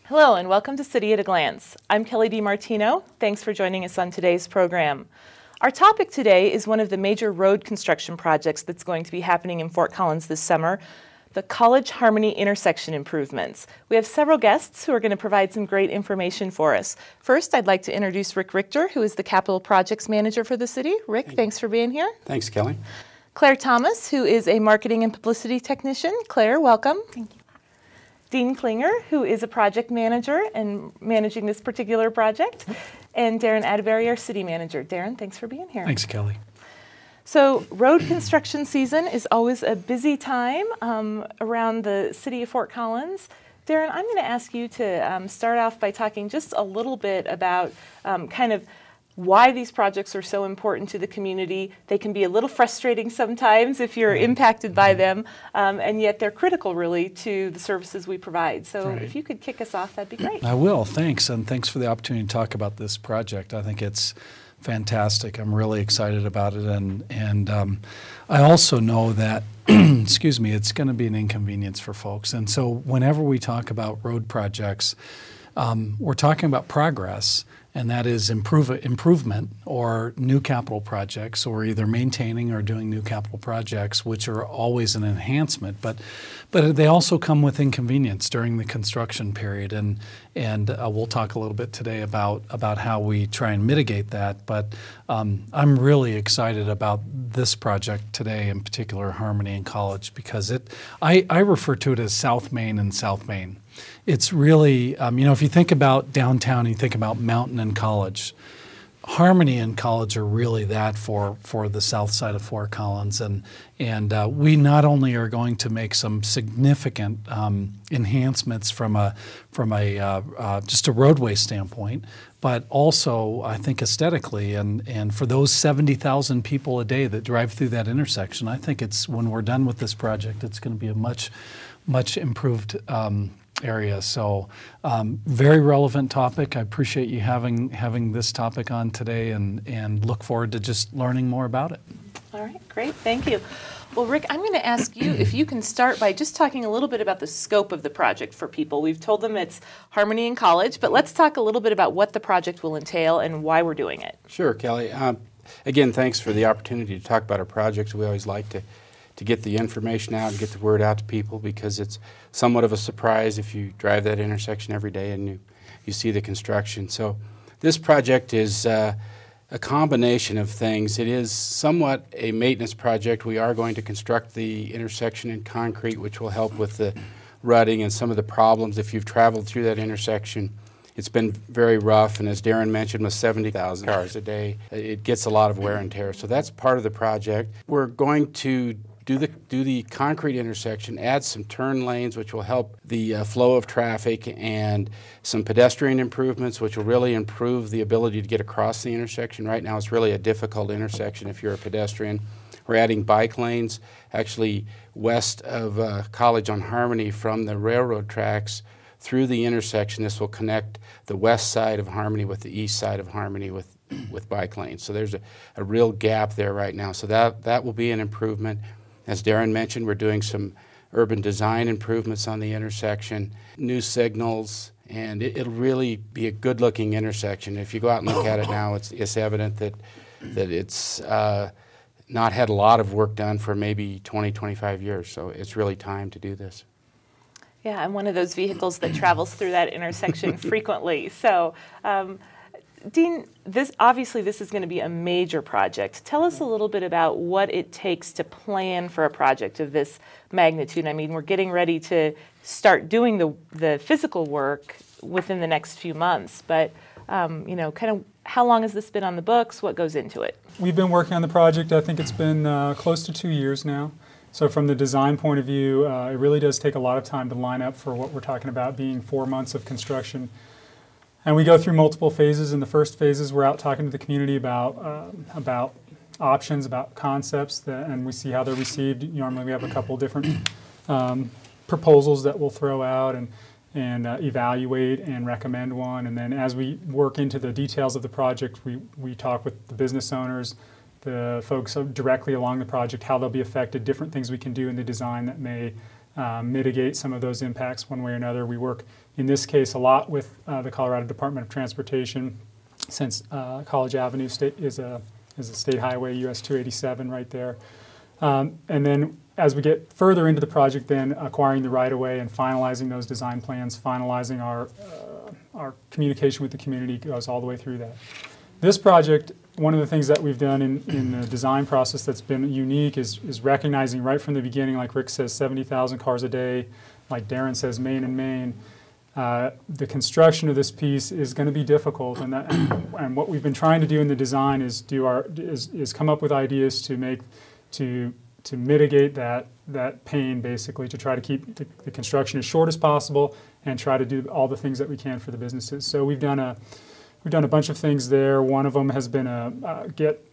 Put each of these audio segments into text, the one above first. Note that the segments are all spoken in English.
Hello and welcome to City at a Glance. I'm Kelly DiMartino. Thanks for joining us on today's program. Our topic today is one of the major road construction projects that's going to be happening in Fort Collins this summer, the College Harmony intersection improvements. We have several guests who are going to provide some great information for us. First, I'd like to introduce Rick Richter, who is the Capital Projects Manager for the city. Rick, thanks for being here. Thanks, Kelly. Claire Thomas, who is a Marketing and Publicity Technician. Claire, welcome. Thank you. Dean Klinger, who is a project manager and managing this particular project, and Darin Atteberry, our city manager. Darin, thanks for being here. Thanks, Kelly. So road construction season is always a busy time around the city of Fort Collins. Darin, I'm going to ask you to start off by talking just a little bit about kind of why these projects are so important to the community. They can be a little frustrating sometimes if you're impacted by them, and yet they're critical really to the services we provide. So if you could kick us off, that'd be great. I will, thanks, and thanks for the opportunity to talk about this project. I think it's fantastic. I'm really excited about it, and I also know that, excuse me, it's going to be an inconvenience for folks. And so whenever we talk about road projects, we're talking about progress, and that is improvement or new capital projects, or either maintaining or doing new capital projects, which are always an enhancement. But they also come with inconvenience during the construction period, and we'll talk a little bit today about how we try and mitigate that. But I'm really excited about this project today, in particular Harmony and College, because I refer to it as South Main and South Main. It's really, if you think about downtown, you think about Mountain and College. Harmony and College are really that for the south side of Fort Collins, and we not only are going to make some significant enhancements from just a roadway standpoint, but also I think aesthetically, and for those 70,000 people a day that drive through that intersection, I think when we're done with this project, it's going to be a much improved area. So very relevant topic. I appreciate you having this topic on today, and look forward to just learning more about it. All right, great, thank you. Well, Rick, I'm going to ask you if you can start by just talking a little bit about the scope of the project for people. We've told them it's Harmony and College, but let's talk a little bit about what the project will entail and why we're doing it. Sure, Kelly. Again, thanks for the opportunity to talk about our projects. We always like to get the information out and get the word out to people, because it's somewhat of a surprise if you drive that intersection every day and you see the construction. So this project is a combination of things. It is somewhat a maintenance project. We are going to construct the intersection in concrete, which will help with the rutting and some of the problems. If you've traveled through that intersection, it's been very rough, and as Darin mentioned, with 70,000 cars a day, it gets a lot of wear and tear. So that's part of the project. We're going to do the concrete intersection, add some turn lanes, which will help the flow of traffic, and some pedestrian improvements, which will really improve the ability to get across the intersection. Right now, it's really a difficult intersection if you're a pedestrian. We're adding bike lanes, actually west of College on Harmony from the railroad tracks through the intersection. This will connect the west side of Harmony with the east side of Harmony with bike lanes. So there's a real gap there right now. So that will be an improvement. As Darin mentioned, we're doing some urban design improvements on the intersection, new signals, and it'll really be a good-looking intersection. If you go out and look at it now, it's evident that it's not had a lot of work done for maybe 20, 25 years, so it's really time to do this. Yeah, I'm one of those vehicles that travels through that intersection frequently. So, Dean, obviously this is going to be a major project. Tell us a little bit about what it takes to plan for a project of this magnitude. I mean, we're getting ready to start doing the physical work within the next few months, but kind of how long has this been on the books? What goes into it? We've been working on the project. I think it's been close to 2 years now. So from the design point of view, it really does take a lot of time to line up for what we're talking about being 4 months of construction. And we go through multiple phases. In the first phases, we're out talking to the community about options, about concepts, and we see how they're received. Normally we have a couple different proposals that we'll throw out and evaluate and recommend one. And then as we work into the details of the project, we talk with the business owners, the folks directly along the project, how they'll be affected, different things we can do in the design that may mitigate some of those impacts one way or another. We work, in this case, a lot with the Colorado Department of Transportation, since College Avenue is a state highway, US 287 right there. And then as we get further into the project, then acquiring the right-of-way and finalizing those design plans, finalizing our communication with the community goes all the way through that. This project, one of the things that we've done in the design process that's been unique is recognizing right from the beginning, like Rick says, 70,000 cars a day, like Darin says, main and main. The construction of this piece is going to be difficult, and what we've been trying to do in the design is come up with ideas to mitigate that pain, basically, to try to keep the construction as short as possible and try to do all the things that we can for the businesses. So we've done a bunch of things there. One of them has been get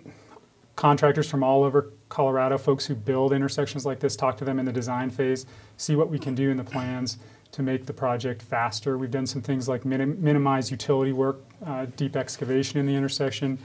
contractors from all over Colorado, folks who build intersections like this, talk to them in the design phase, see what we can do in the plans to make the project faster. We've done some things like minimize utility work, deep excavation in the intersection.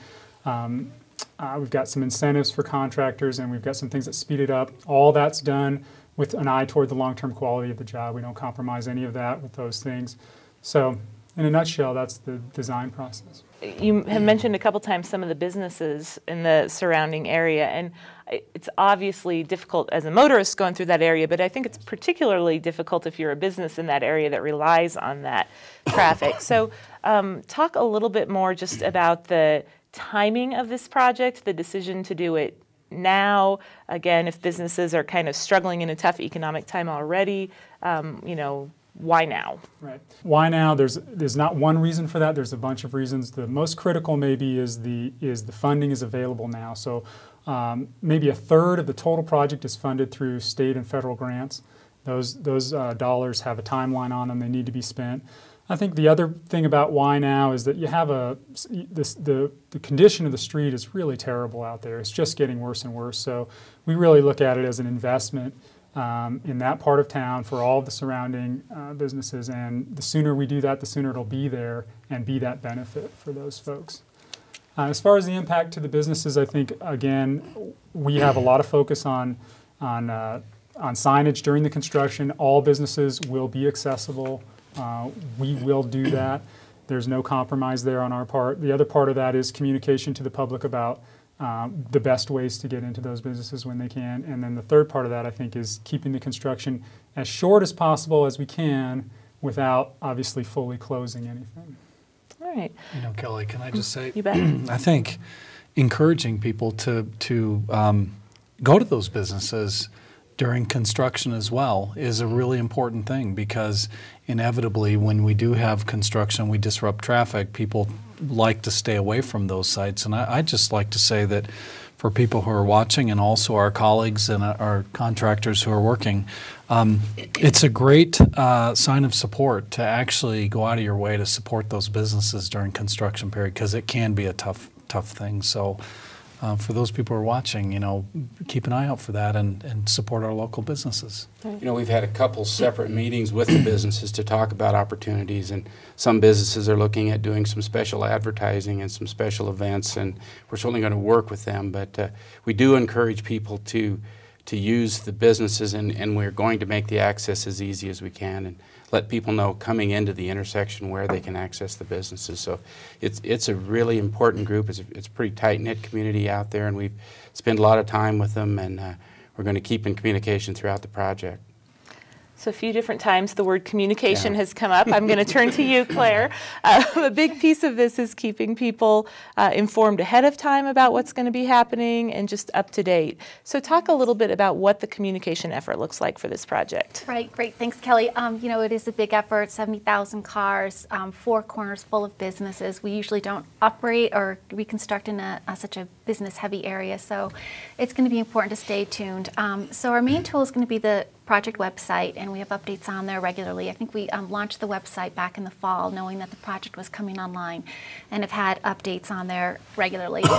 We've got some incentives for contractors, and we've got some things that speed it up. All that's done with an eye toward the long-term quality of the job. We don't compromise any of that with those things. So in a nutshell, that's the design process. You have mentioned a couple times some of the businesses in the surrounding area, and it's obviously difficult as a motorist going through that area, but I think it's particularly difficult if you're a business in that area that relies on that traffic. So talk a little bit more just about the timing of this project, the decision to do it now. Again, if businesses are kind of struggling in a tough economic time already, why now? Right. Why now? There's not one reason for that. There's a bunch of reasons. The most critical maybe is the funding is available now. So maybe a third of the total project is funded through state and federal grants. Those dollars have a timeline on them. They need to be spent. I think the other thing about why now is that you have the condition of the street is really terrible out there. It's just getting worse and worse. So we really look at it as an investment in that part of town for all of the surrounding businesses. And the sooner we do that, the sooner it'll be there and be that benefit for those folks. As far as the impact to the businesses, I think, again, we have a lot of focus on signage during the construction. All businesses will be accessible. We will do that. There's no compromise there on our part. The other part of that is communication to the public about the best ways to get into those businesses when they can. And then the third part of that, I think, is keeping the construction as short as possible as we can without obviously fully closing anything. All right. Kelly, can I just say, you bet. I think encouraging people to go to those businesses during construction as well is a really important thing, because inevitably when we do have construction, we disrupt traffic, people like to stay away from those sites. And I'd just like to say that for people who are watching and also our colleagues and our contractors who are working, it's a great sign of support to actually go out of your way to support those businesses during construction period, because it can be a tough thing. So for those people who are watching, keep an eye out for that and support our local businesses. We've had a couple separate meetings with the businesses to talk about opportunities, and some businesses are looking at doing some special advertising and some special events, and we're certainly going to work with them. But we do encourage people to use the businesses, and we're going to make the access as easy as we can and let people know coming into the intersection where they can access the businesses. So it's a really important group. It's a pretty tight-knit community out there, and we've spent a lot of time with them, and we're going to keep in communication throughout the project. So a few different times the word communication has come up. I'm going to turn to you, Claire. A big piece of this is keeping people informed ahead of time about what's going to be happening and just up to date. So talk a little bit about what the communication effort looks like for this project. Right, great. Thanks, Kelly. It is a big effort, 70,000 cars, 4 corners full of businesses. We usually don't operate or reconstruct in such a business-heavy area, so it's going to be important to stay tuned. So our main tool is going to be the project website, and we have updates on there regularly. I think we launched the website back in the fall knowing that the project was coming online, and have had updates on there regularly. We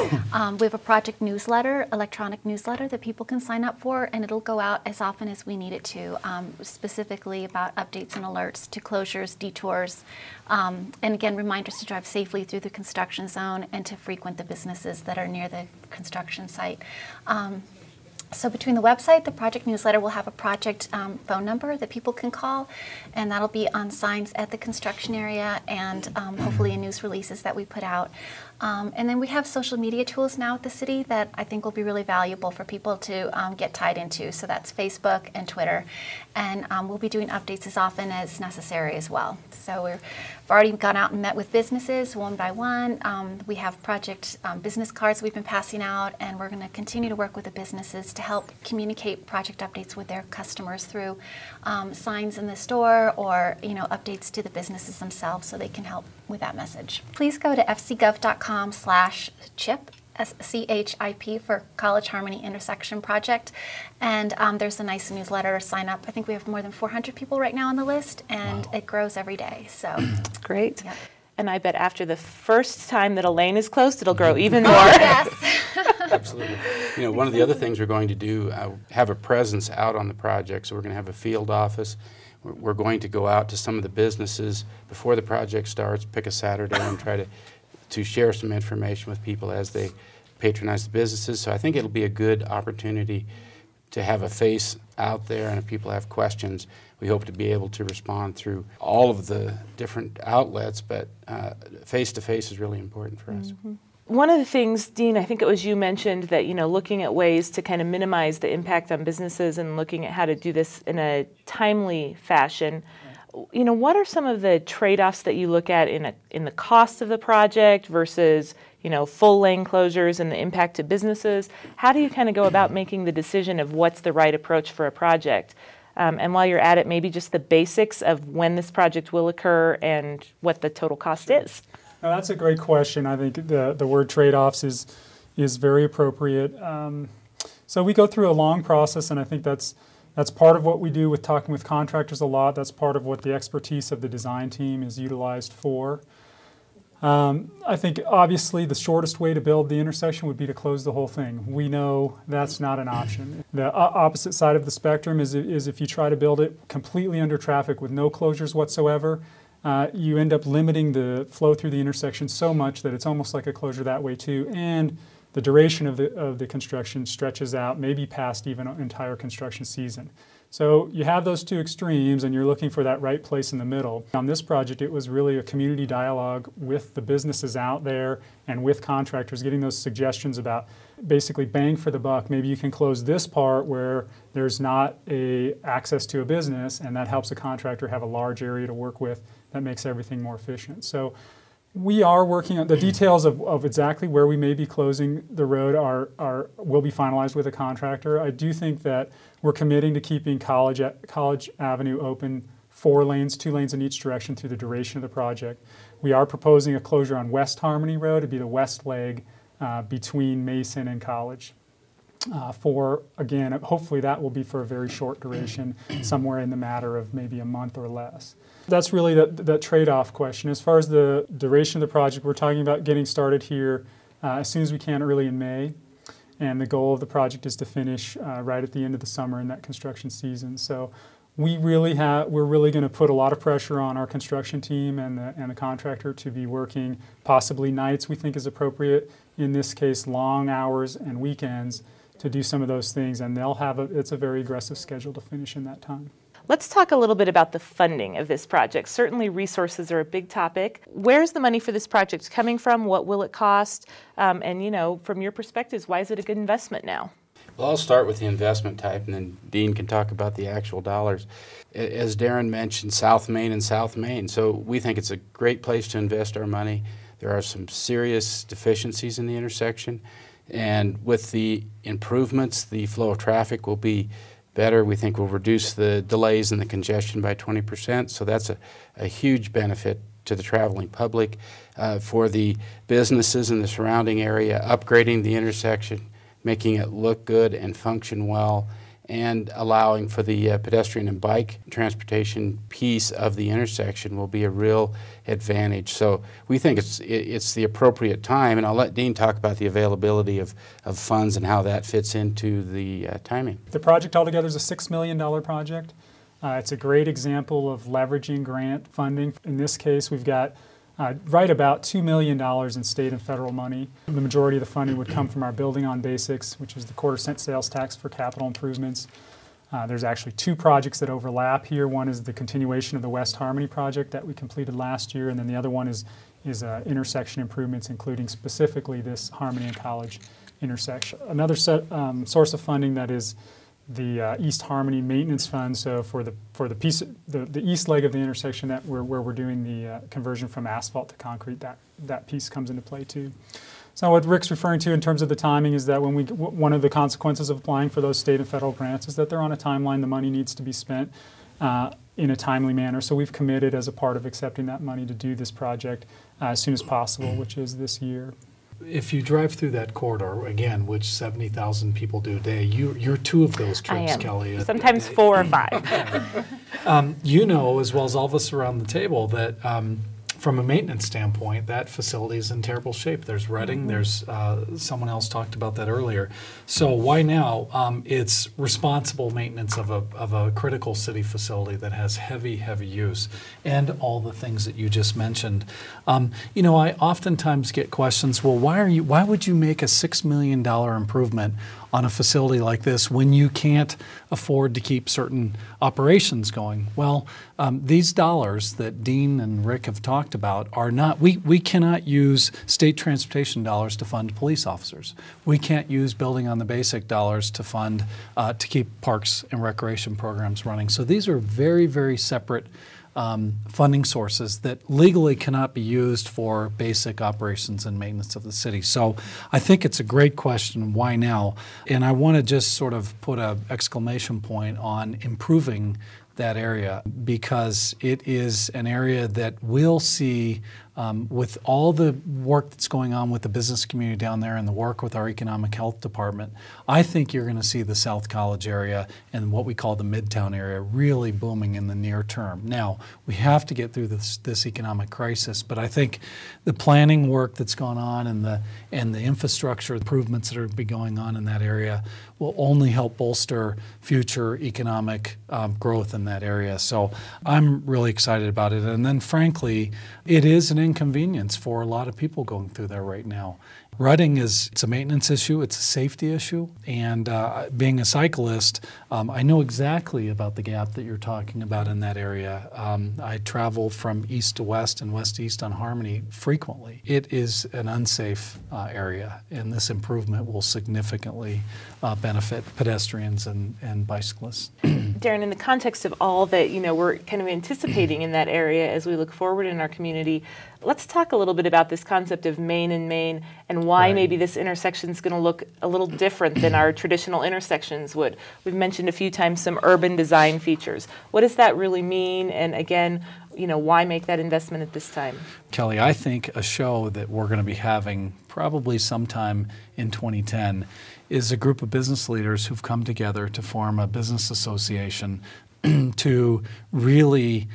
have a project newsletter, electronic newsletter that people can sign up for, and it'll go out as often as we need it to, specifically about updates and alerts to closures, detours, and again, reminders to drive safely through the construction zone and to frequent the businesses that are near the construction site. So between the website, the project newsletter will have a project phone number that people can call, and that'll be on signs at the construction area and hopefully in news releases that we put out. And then we have social media tools now at the city that I think will be really valuable for people to get tied into. So that's Facebook and Twitter. And we'll be doing updates as often as necessary as well. So we've already gone out and met with businesses one by one. We have project business cards we've been passing out, and we're going to continue to work with the businesses to help communicate project updates with their customers through signs in the store or updates to the businesses themselves so they can help with that message. Please go to fcgov.com/CHIP, CHIP for College Harmony Intersection Project, and there's a nice newsletter sign up. I think we have more than 400 people right now on the list, and it grows every day. So great. Yep. And I bet after the first time that a lane is closed, it'll grow even more. Yes. Absolutely. One of the other things we're going to do, have a presence out on the project. So we're going to have a field office. We're going to go out to some of the businesses before the project starts, pick a Saturday, and try to share some information with people as they patronize the businesses. So I think it'll be a good opportunity to have a face out there, and if people have questions, we hope to be able to respond through all of the different outlets, but face-to-face is really important for us. Mm-hmm. One of the things, Dean, I think it was you mentioned that, looking at ways to kind of minimize the impact on businesses and looking at how to do this in a timely fashion. What are some of the trade-offs that you look at in the cost of the project versus, full lane closures and the impact to businesses? How do you kind of go about making the decision of what's the right approach for a project? And while you're at it, maybe just the basics of when this project will occur and what the total cost is. Now, that's a great question. I think the word trade-offs is very appropriate. So we go through a long process, and I think that's part of what we do with talking with contractors a lot. That's part of what the expertise of the design team is utilized for. I think obviously the shortest way to build the intersection would be to close the whole thing. We know that's not an option. The opposite side of the spectrum is if you try to build it completely under traffic with no closures whatsoever, you end up limiting the flow through the intersection so much that it's almost like a closure that way too. And the duration of the construction stretches out, maybe past even an entire construction season. So you have those two extremes, and you're looking for that right place in the middle. On this project, it was really a community dialogue with the businesses out there and with contractors, getting those suggestions about basically bang for the buck. Maybe you can close this part where there's not access to a business, and that helps a contractor have a large area to work with that makes everything more efficient. So we are working on the details of exactly where we may be closing the road will be finalized with a contractor. I do think that we're committing to keeping College Avenue open 4 lanes, 2 lanes in each direction through the duration of the project. We are proposing a closure on West Harmony Road to be the west leg between Mason and College. Again, hopefully that will be for a very short duration, somewhere in the matter of maybe a month or less. That's really the trade-off question. As far as the duration of the project, we're talking about getting started here as soon as we can, early in May. And the goal of the project is to finish right at the end of the summer in that construction season. So we're really going to put a lot of pressure on our construction team and the contractor to be working possibly nights we think is appropriate. In this case, long hours and weekends to do some of those things, and it's a very aggressive schedule to finish in that time. Let's talk a little bit about the funding of this project. Certainly resources are a big topic. Where's the money for this project coming from? What will it cost? And from your perspectives, why is it a good investment now? Well, I'll start with the investment type, and then Dean can talk about the actual dollars. As Darin mentioned, South Main and South Main. So we think it's a great place to invest our money. There are some serious deficiencies in the intersection, and with the improvements, the flow of traffic will be better. We think we'll reduce the delays and the congestion by 20%, so that's a huge benefit to the traveling public. For the businesses in the surrounding area, upgrading the intersection, making it look good and function well, and allowing for the pedestrian and bike transportation piece of the intersection will be a real advantage. So we think it's the appropriate time, and I'll let Dean talk about the availability of funds and how that fits into the timing. The project altogether is a $6 million project. It's a great example of leveraging grant funding. In this case, we've got right about $2 million in state and federal money. The majority of the funding would come from our Building on Basics, which is the quarter-cent sales tax for capital improvements. There's actually two projects that overlap here. One is the continuation of the West Harmony project that we completed last year, and then the other one is intersection improvements, including specifically this Harmony and College intersection. Another source of funding that is the East Harmony Maintenance Fund. So for the piece, the east leg of the intersection where we're doing the conversion from asphalt to concrete, that piece comes into play too. So what Rick's referring to in terms of the timing is that one of the consequences of applying for those state and federal grants is that they're on a timeline. The money needs to be spent in a timely manner. So we've committed as a part of accepting that money to do this project as soon as possible, which is this year. If you drive through that corridor, again, which 70,000 people do a day, you're two of those trips, Kelly. Sometimes 4 or 5. You know, as well as all of us around the table, that from a maintenance standpoint, that facility is in terrible shape. There's rutting. There's someone else talked about that earlier. So why now? It's responsible maintenance of a critical city facility that has heavy use, and all the things that you just mentioned. You know, I oftentimes get questions. Well, why would you make a $6 million improvement on a facility like this when you can't afford to keep certain operations going? Well, these dollars that Dean and Rick have talked about are not, we cannot use state transportation dollars to fund police officers. We can't use Building on the Basic dollars to fund, to keep parks and recreation programs running. So these are very, very separate funding sources that legally cannot be used for basic operations and maintenance of the city. So I think it's a great question, why now? And I want to just sort of put an exclamation point on improving that area, because it is an area that will see, with all the work that's going on with the business community down there and the work with our economic health department, I think you're going to see the South College area and what we call the Midtown area really booming in the near term. Now, we have to get through this economic crisis, but I think the planning work that's gone on and the infrastructure improvements that are be going on in that area will only help bolster future economic growth in that area. So I'm really excited about it. And then frankly, it is an inconvenience for a lot of people going through there right now. Rutting it's a maintenance issue, it's a safety issue, and being a cyclist, I know exactly about the gap that you're talking about in that area. I travel from east to west and west to east on Harmony frequently. It is an unsafe area, and this improvement will significantly benefit pedestrians and bicyclists. Darin, in the context of all that we're kind of anticipating in that area as we look forward in our community, let's talk a little bit about this concept of Main and Main and why maybe this intersection is going to look a little different than our traditional intersections would. We've mentioned a few times some urban design features. What does that really mean? And again, why make that investment at this time? Kelly, I think a show that we're going to be having probably sometime in 2010 is a group of business leaders who've come together to form a business association to really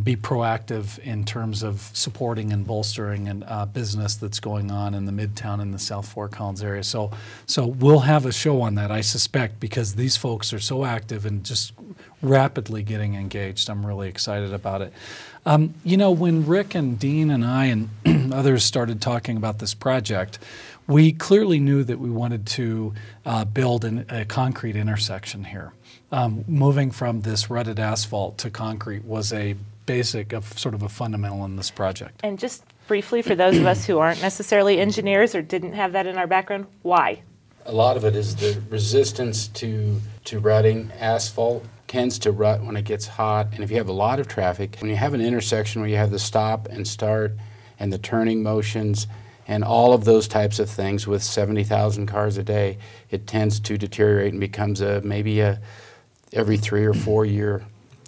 be proactive in terms of supporting and bolstering and business that's going on in the Midtown and the South Fort Collins area. So we'll have a show on that, I suspect, because these folks are so active and just rapidly getting engaged. I'm really excited about it. When Rick and Dean and I and others started talking about this project, we clearly knew that we wanted to build a concrete intersection here. Moving from this rutted asphalt to concrete was a basic, sort of a fundamental in this project. And just briefly, for those of us who aren't necessarily engineers or didn't have that in our background, why? A lot of it is the resistance to rutting. Asphalt tends to rut when it gets hot, and if you have a lot of traffic, when you have an intersection where you have the stop and start and the turning motions and all of those types of things with 70,000 cars a day, it tends to deteriorate and becomes maybe every 3 or 4 year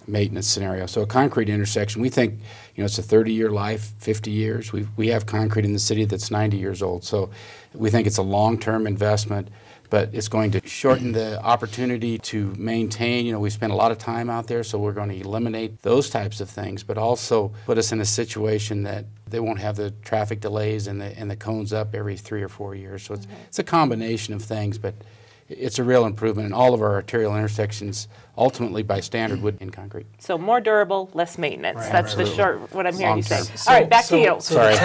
maintenance scenario. So a concrete intersection, we think it's a 30-year life, 50 years. We have concrete in the city that's 90 years old. So we think it's a long-term investment, but it's going to shorten the opportunity to maintain. We spend a lot of time out there, so we're going to eliminate those types of things, but also put us in a situation that they won't have the traffic delays and the cones up every 3 or 4 years. So it's a combination of things, but it's a real improvement. And all of our arterial intersections, ultimately by standard, would be in concrete. So more durable, less maintenance. Right. That's the short, what I'm hearing you say. Long-term. All right, back to you. Sorry.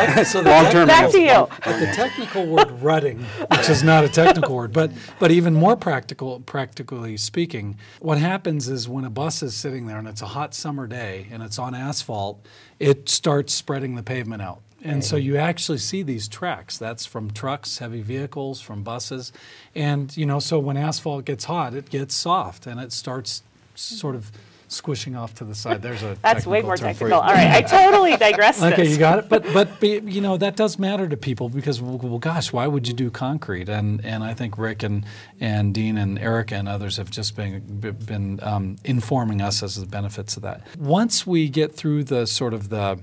Long-term. Back to you. But the technical word rutting, which is not a technical word, but even more practically speaking, what happens is when a bus is sitting there and it's a hot summer day and it's on asphalt, it starts spreading the pavement out. And so you actually see these tracks. That's from trucks, heavy vehicles, from buses. And, you know, so when asphalt gets hot, it gets soft and it starts sort of squishing off to the side. There's a That's way more term for technical. you. All right, I totally digressed. Okay, this. you got it. But you know, that does matter to people because, well, gosh, why would you do concrete? And I think Rick and Dean and Erica and others have just been informing us as to the benefits of that. Once we get through the sort of the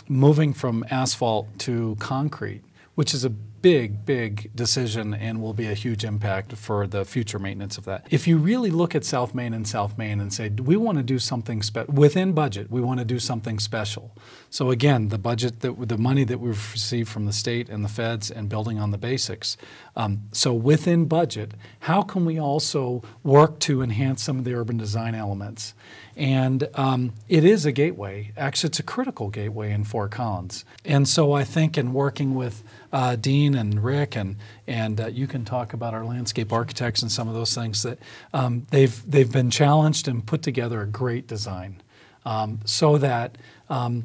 moving from asphalt to concrete, which is a big decision and will be a huge impact for the future maintenance of that. If you really look at South Main and say, we want to do something within budget, we want to do something special. So again, the money that we've received from the state and the feds and building on the basics. So within budget, how can we also work to enhance some of the urban design elements? And it is a gateway. Actually, it's a critical gateway in Fort Collins. And so I think in working with Dean and Rick, and you can talk about our landscape architects and some of those things, that they've been challenged and put together a great design so that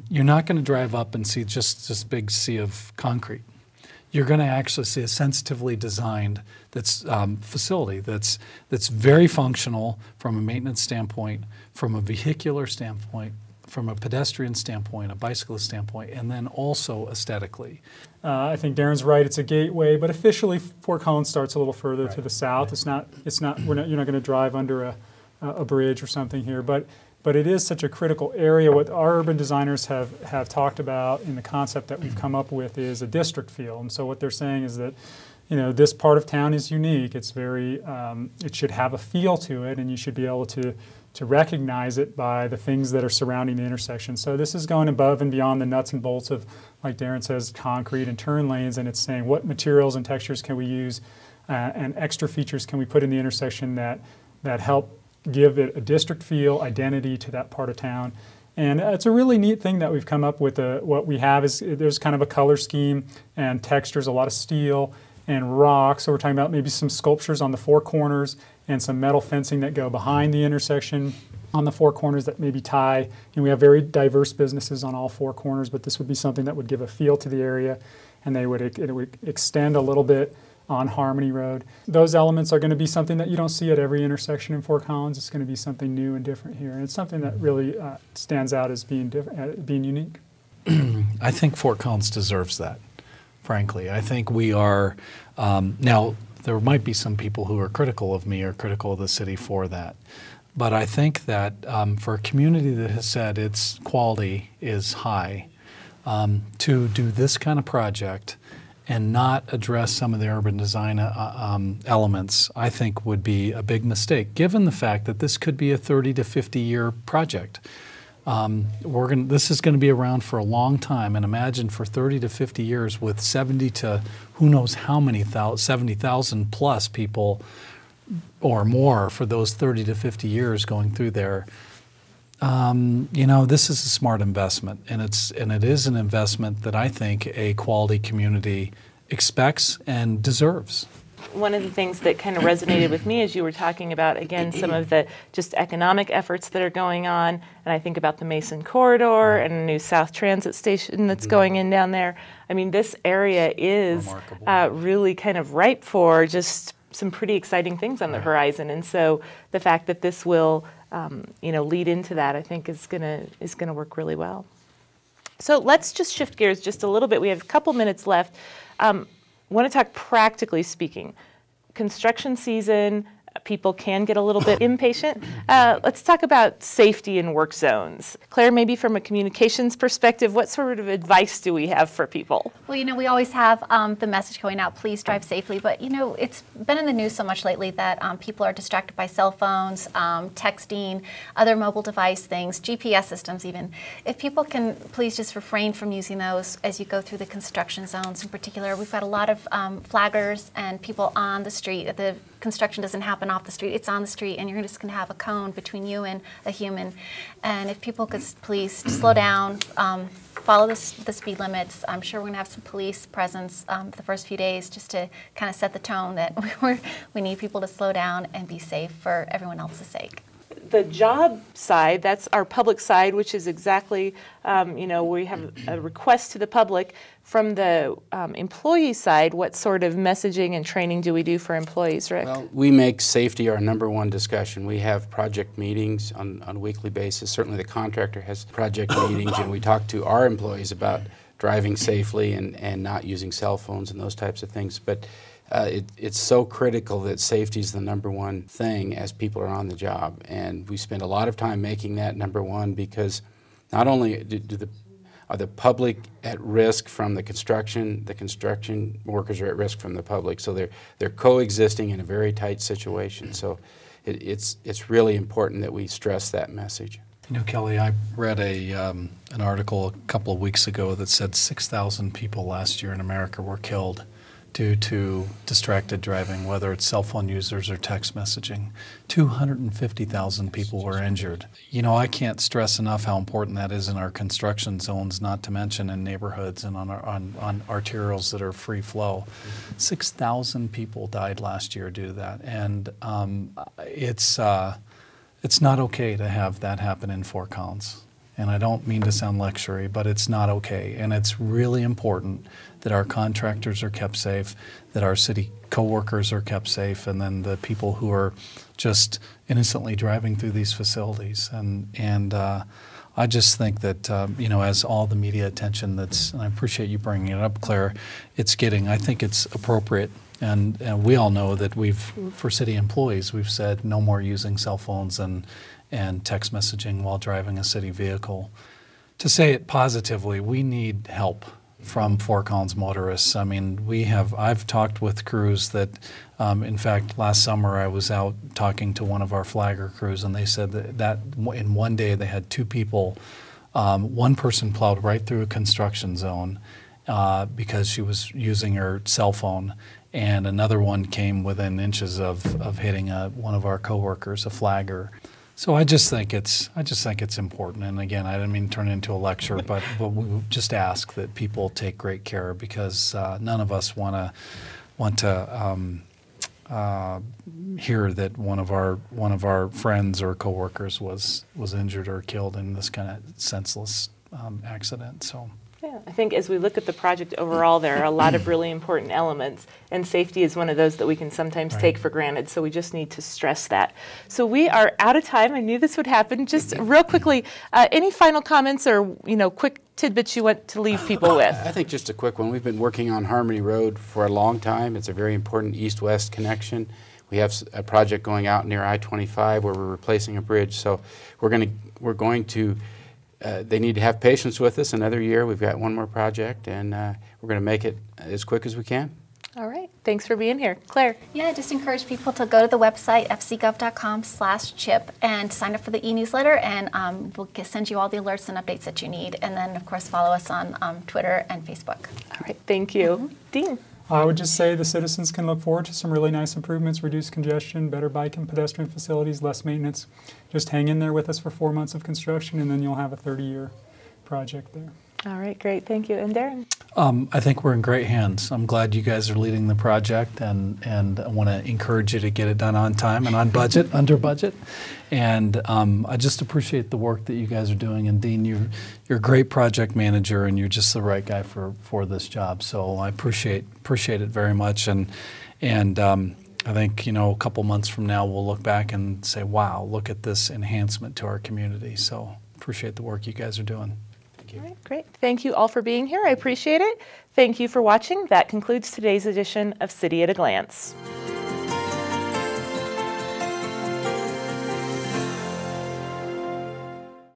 you're not going to drive up and see just this big sea of concrete. You're going to actually see a sensitively designed facility that's very functional from a maintenance standpoint, from a vehicular standpoint, from a pedestrian standpoint, a bicyclist standpoint, and then also aesthetically. I think Darin's right. It's a gateway, but officially Fort Collins starts a little further to the south. Right. It's not. You're not going to drive under a bridge or something here, but it is such a critical area. What our urban designers have talked about in the concept that we've come up with is a district feel. And so what they're saying is that, you know, this part of town is unique. It's very. It should have a feel to it, and you should be able to recognize it by the things that are surrounding the intersection. So this is going above and beyond the nuts and bolts of, like Darin says, concrete and turn lanes, and it's saying what materials and textures can we use and extra features can we put in the intersection that help give it a district feel, identity to that part of town. And it's a really neat thing that we've come up with. What we have is there's kind of a color scheme and textures, a lot of steel and rock. So we're talking about maybe some sculptures on the four corners and some metal fencing that go behind the intersection on the four corners that maybe tie. And we have very diverse businesses on all four corners, but this would be something that would give a feel to the area, and it would extend a little bit on Harmony Road. Those elements are going to be something that you don't see at every intersection in Fort Collins. It's going to be something new and different here, and it's something that really stands out as being unique. I think Fort Collins deserves that, frankly. I think we are, now there might be some people who are critical of me or critical of the city for that, but I think that for a community that has said its quality is high, to do this kind of project and not address some of the urban design elements, I think would be a big mistake, given the fact that this could be a 30 to 50 year project. This is going to be around for a long time, and imagine for 30 to 50 years with 70 to who knows how many 70,000 plus people or more for those 30 to 50 years going through there. You know, this is a smart investment, and it is an investment that I think a quality community expects and deserves. One of the things that kind of resonated with me as you were talking about, again, some of the just economic efforts that are going on, and I think about the Mason Corridor and a new South Transit station that's going in down there. I mean, this area is really kind of ripe for just some pretty exciting things on the horizon, and so the fact that this will lead into that, I think is gonna work really well. So let's just shift gears just a little bit. We have a couple minutes left. I want to talk practically speaking. Construction season, people can get a little bit impatient. Let's talk about safety in work zones. Claire, maybe from a communications perspective, what sort of advice do we have for people? Well, you know, we always have the message going out, please drive safely, but you know, it's been in the news so much lately that people are distracted by cell phones, texting, other mobile device things, GPS systems even. If people can please just refrain from using those as you go through the construction zones in particular. We've got a lot of flaggers and people on the street at the construction doesn't happen off the street, it's on the street, and you're just going to have a cone between you and a human. And if people could please slow down, follow the speed limits. I'm sure we're going to have some police presence the first few days just to kind of set the tone that we need people to slow down and be safe for everyone else's sake. The job side, that's our public side, which is exactly, we have a request to the public. From the employee side, what sort of messaging and training do we do for employees, Rick? Well, we make safety our #1 discussion. We have project meetings on a weekly basis. Certainly the contractor has project meetings, and we talk to our employees about driving safely and not using cell phones and those types of things. But it's so critical that safety is the #1 thing as people are on the job. And we spend a lot of time making that #1 because not only are the public at risk from the construction workers are at risk from the public. So they're coexisting in a very tight situation. So it's really important that we stress that message. You know, Kelly, I read an article a couple of weeks ago that said 6,000 people last year in America were killed due to distracted driving, whether it's cell phone users or text messaging. 250,000 people were injured. You know, I can't stress enough how important that is in our construction zones, not to mention in neighborhoods and on arterials that are free flow. 6,000 people died last year due to that, and it's not okay to have that happen in Fort Collins. And I don't mean to sound lectury, but it's not okay. And it's really important that our contractors are kept safe, that our city coworkers are kept safe, and then the people who are just innocently driving through these facilities. And I just think that, as all the media attention and I appreciate you bringing it up, Claire, it's getting, I think it's appropriate. And we all know that for city employees, we've said no more using cell phones and text messaging while driving a city vehicle. To say it positively, we need help from Fort Collins motorists. I mean, I've talked with crews that, in fact, last summer I was out talking to one of our flagger crews, and they said that in one day they had 2 people, one person plowed right through a construction zone because she was using her cell phone, and another one came within inches of hitting one of our coworkers, a flagger. So I just think it's important. And again, I didn't mean to turn it into a lecture, but we just ask that people take great care, because none of us want to hear that one of our friends or coworkers was injured or killed in this kind of senseless accident. So. Yeah, I think as we look at the project overall, there are a lot of really important elements, and safety is one of those that we can sometimes take for granted, so we just need to stress that. So we are out of time. I knew this would happen. Just real quickly, any final comments or quick tidbits you want to leave people with? I think just a quick one. We've been working on Harmony Road for a long time. It's a very important east-west connection. We have a project going out near I-25 where we're replacing a bridge, so we're going to they need to have patience with us another year. We've got one more project, and we're going to make it as quick as we can. All right. Thanks for being here. Claire? Yeah, just encourage people to go to the website, fcgov.com/chip, and sign up for the e-newsletter, and we'll send you all the alerts and updates that you need. And then, of course, follow us on Twitter and Facebook. All right. Thank you. Dean? I would just say the citizens can look forward to some really nice improvements, reduced congestion, better bike and pedestrian facilities, less maintenance. Just hang in there with us for 4 months of construction, and then you'll have a 30-year project there. All right, great. Thank you. And Darin? I think we're in great hands. I'm glad you guys are leading the project, and I want to encourage you to get it done on time and on budget, under budget. And I just appreciate the work that you guys are doing. And Dean, you're a great project manager, and you're just the right guy for this job. So I appreciate it very much. And I think a couple months from now we'll look back and say, wow, look at this enhancement to our community. So appreciate the work you guys are doing. All right, great. Thank you all for being here. I appreciate it. Thank you for watching. That concludes today's edition of City at a Glance.